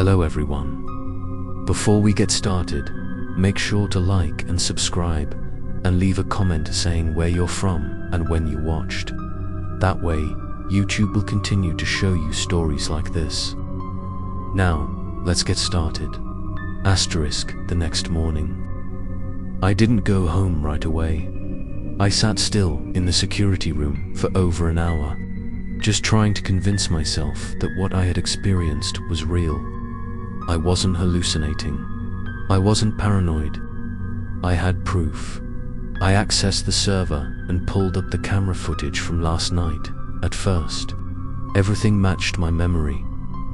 Hello everyone. Before we get started, make sure to like and subscribe and leave a comment saying where you're from and when you watched. That way, YouTube will continue to show you stories like this. Now, let's get started. The next morning. I didn't go home right away. I sat still in the security room for over an hour, just trying to convince myself that what I had experienced was real. I wasn't hallucinating. I wasn't paranoid. I had proof. I accessed the server and pulled up the camera footage from last night. At first, everything matched my memory.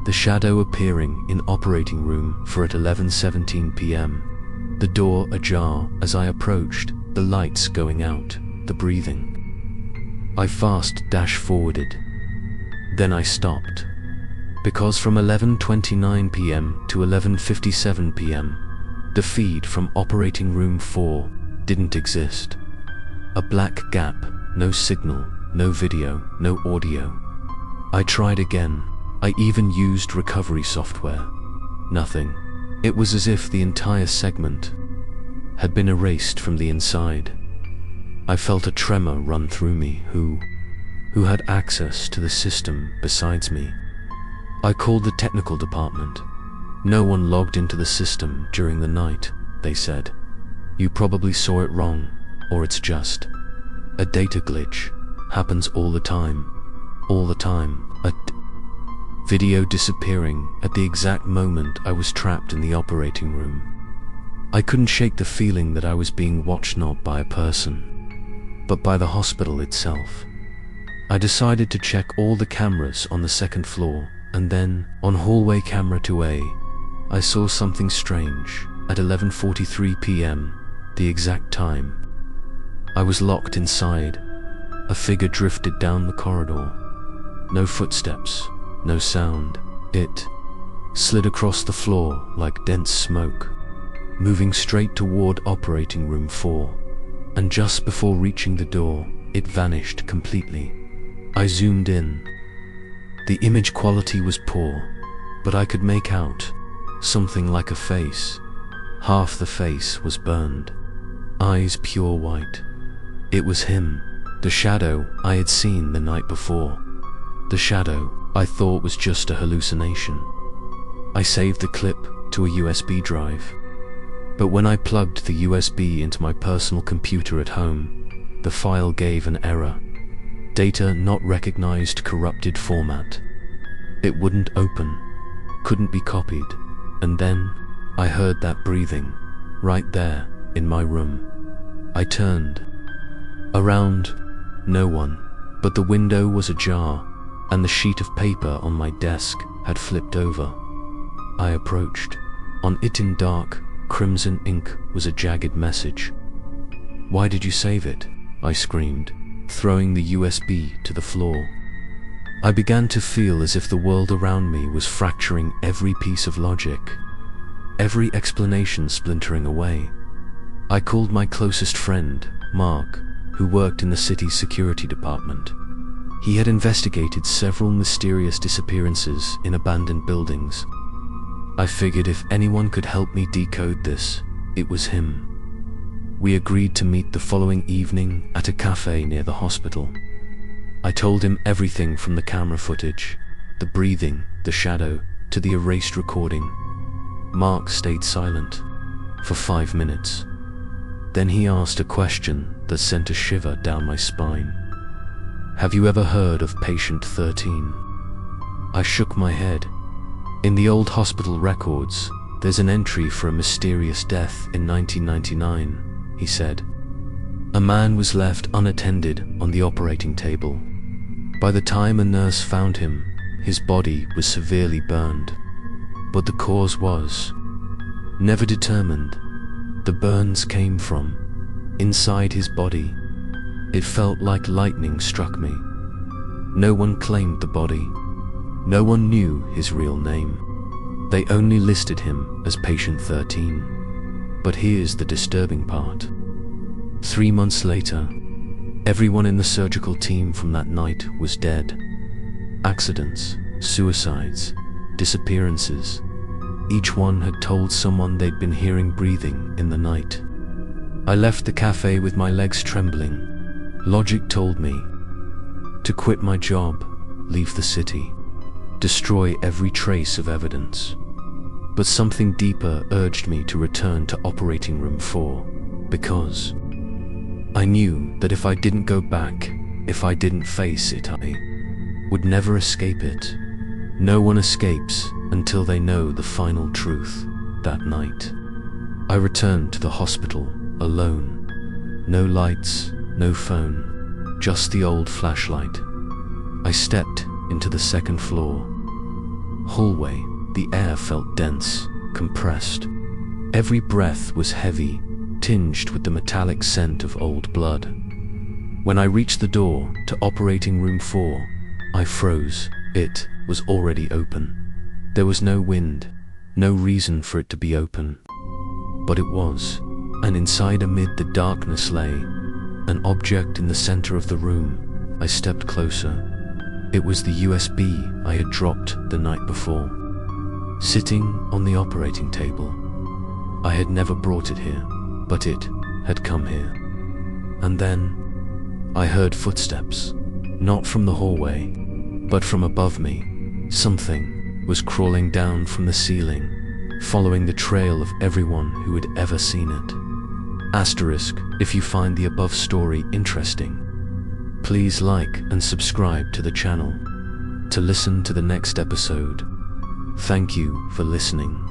The shadow appearing in operating room for at 11:17 p.m. The door ajar as I approached, the lights going out, the breathing. I fast forwarded. Then I stopped. Because from 11:29 p.m. to 11:57 p.m., the feed from operating room 4 didn't exist. A black gap, no signal, no video, no audio. I tried again. I even used recovery software. Nothing. It was as if the entire segment had been erased from the inside. I felt a tremor run through me. Who had access to the system besides me? I called the technical department. No one logged into the system during the night, they said. You probably saw it wrong, or it's just a data glitch. Happens all the time. All the time. A video disappearing at the exact moment I was trapped in the operating room. I couldn't shake the feeling that I was being watched not by a person, but by the hospital itself. I decided to check all the cameras on the second floor, and then, on hallway camera 2A, I saw something strange. At 11:43 p.m., the exact time, I was locked inside. A figure drifted down the corridor. No footsteps, no sound. It slid across the floor like dense smoke, moving straight toward operating room 4, and just before reaching the door, it vanished completely. I zoomed in. The image quality was poor, but I could make out something like a face. Half the face was burned, eyes pure white. It was him, the shadow I had seen the night before. The shadow I thought was just a hallucination. I saved the clip to a USB drive, but when I plugged the USB into my personal computer at home, the file gave an error. Data not recognized, corrupted format. It wouldn't open, couldn't be copied. And then I heard that breathing, right there in my room. I turned around, no one, but the window was ajar, and the sheet of paper on my desk had flipped over. I approached. On it in dark, crimson ink was a jagged message. "Why did you save it?" I screamed, throwing the USB to the floor. I began to feel as if the world around me was fracturing, every piece of logic, every explanation splintering away. I called my closest friend, Mark, who worked in the city's security department. He had investigated several mysterious disappearances in abandoned buildings. I figured if anyone could help me decode this, it was him. We agreed to meet the following evening at a cafe near the hospital. I told him everything from the camera footage, the breathing, the shadow, to the erased recording. Mark stayed silent for 5 minutes. Then he asked a question that sent a shiver down my spine. "Have you ever heard of Patient 13? I shook my head. "In the old hospital records, there's an entry for a mysterious death in 1999, he said. "A man was left unattended on the operating table. By the time a nurse found him, his body was severely burned. But the cause was never determined. The burns came from inside his body. It felt like lightning struck me. No one claimed the body. No one knew his real name. They only listed him as Patient 13. But here's the disturbing part. 3 months later, everyone in the surgical team from that night was dead. Accidents, suicides, disappearances. Each one had told someone they'd been hearing breathing in the night. I left the cafe with my legs trembling. Logic told me to quit my job, leave the city, destroy every trace of evidence. But something deeper urged me to return to Operating Room 4, because I knew that if I didn't go back, if I didn't face it, I would never escape it. No one escapes until they know the final truth. That night, I returned to the hospital alone. No lights, no phone, just the old flashlight. I stepped into the second floor hallway. The air felt dense, compressed. Every breath was heavy, tinged with the metallic scent of old blood. When I reached the door to Operating Room 4, I froze. It was already open. There was no wind, no reason for it to be open. But it was, and inside amid the darkness lay an object in the center of the room. I stepped closer. It was the USB I had dropped the night before, sitting on the operating table. I had never brought it here, but it had come here. And then I heard footsteps, not from the hallway, but from above me. Something was crawling down from the ceiling, following the trail of everyone who had ever seen it. Asterisk, if you find the above story interesting, please like and subscribe to the channel to listen to the next episode. Thank you for listening.